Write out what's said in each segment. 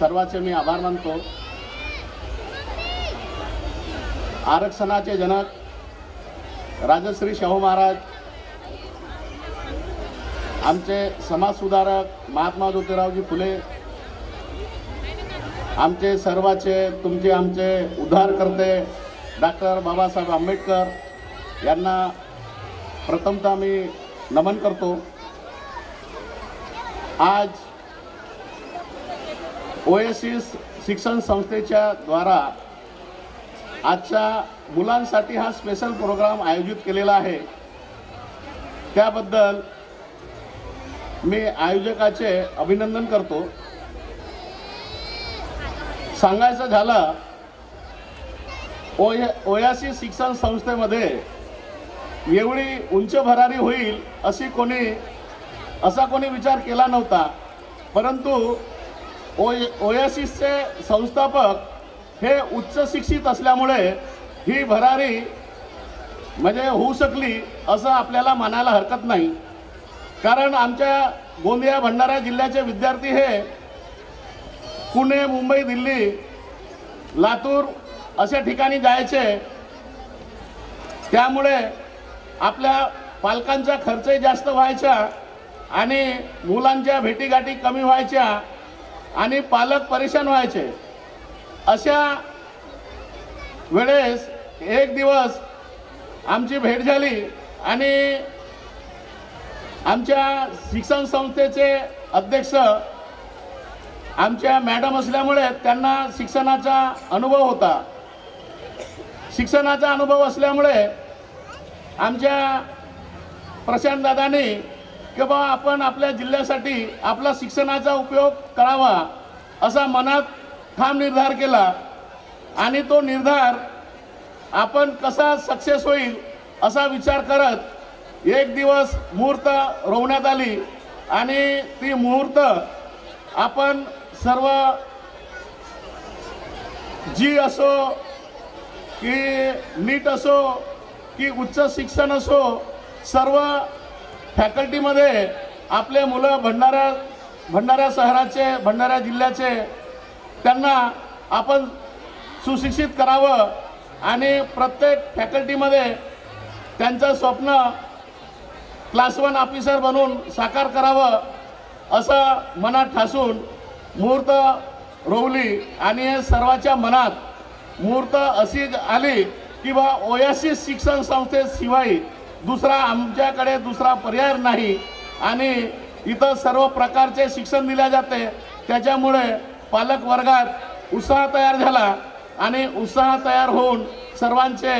सर्वांचे मी आभार मानतो। आरक्षणाचे जनक राजश्री शाहू महाराज, आमचे समाज सुधारक महात्मा ज्योतिरावजी फुले, आमचे सर्वाचे तुमचे आमचे उद्धारकर्ते डॉक्टर बाबासाहेब आंबेडकर यांना प्रथमतः मी नमन करतो। आज ओएसिस शिक्षण संस्थेच्या द्वारा आजच्या मुलांसाठी हा स्पेशल प्रोग्राम आयोजित केलेला आहे, त्याबद्दल मी आयोजकाचे अभिनंदन करतो। सांगायचं झालं, ओएसिस शिक्षण संस्थेमध्ये एवढी उंच भरारी होईल असा कोणी विचार केला नव्हता, परंतु ओएसिसचे संस्थापक हे उच्च शिक्षित असल्यामुळे ही भरारी म्हणजे होऊ शकली असं आपल्याला म्हणायला हरकत नाही। कारण आमच्या गोंदिया भंडारा जिल्ह्याचे विद्यार्थी हे पुणे, मुंबई, दिल्ली, लातूर अशा ठिकाणी जायचे, त्यामुळे आपल्या पालकांचा खर्चही जास्त व्हायचा आणि मुलांच्या भेटीगाठी कमी व्हायच्या आणि पालक परेशान व्हायचे। अशा वेळेस एक दिवस आमची भेट झाली आणि आमच्या शिक्षण संस्थेचे अध्यक्ष आमच्या मॅडम असल्यामुळे त्यांना शिक्षणाचा अनुभव होता। शिक्षणाचा अनुभव असल्यामुळे आमच्या प्रशांत दादांनी की बा आपण आपल्या जिल्ह्यासाठी आपला शिक्षणाचा उपयोग करावा असा मनात ठाम निर्धार केला आणि तो निर्धार आपण कसा सक्सेस होईल असा विचार करत एक दिवस मुहूर्त रोवण्यात आली आणि ती मुहूर्त आपण सर्व जी असो की नीट असो की उच्च शिक्षण असो, सर्व फॅकल्टीमध्ये आपले मुलं भंडारा शहराचे, भंडारा जिल्ह्याचे त्यांना आपण सुशिक्षित करावं आणि प्रत्येक फॅकल्टीमध्ये त्यांचं स्वप्न क्लास 1 ऑफिसर बनून साकार करावं असं मनात ठासून मुहूर्त रोवली आणि सर्वांच्या मनात मुहूर्त अशी आली की बा ओएसिस शिक्षण संस्थेशिवाय आमच्याकडे दुसरा पर्याय नाही आणि इथं सर्व प्रकारचे शिक्षण दिले जाते। त्याच्यामुळे पालक वर्गात उत्साह तयार झाला आणि उत्साह तयार होऊन सर्वांचे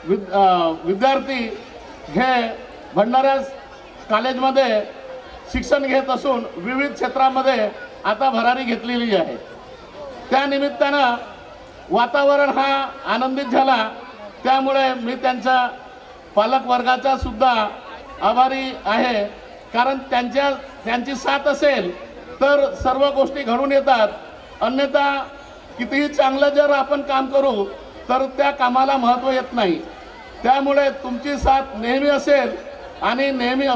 विद्यार्थी हे भंडारा कॉलेजमध्ये शिक्षण घेत असून विविध क्षेत्रामध्ये आता भरारी घेतलेली आहे। त्या निमित्तानं वातावरण हा आनंदित झाला, त्यामुळे मी त्यांचा पालक वर्गाचा सुद्धा आभारी आहे। कारण त्यांची साथ असेल तर सर्व गोष्टी घडून येतात, अन्यथा कितीही चांगलं जर आपण काम करू तर त्या कामाला महत्त्व येत नाही। त्यामुळे तुमची साथ नेहमी असेल आणि नेहमी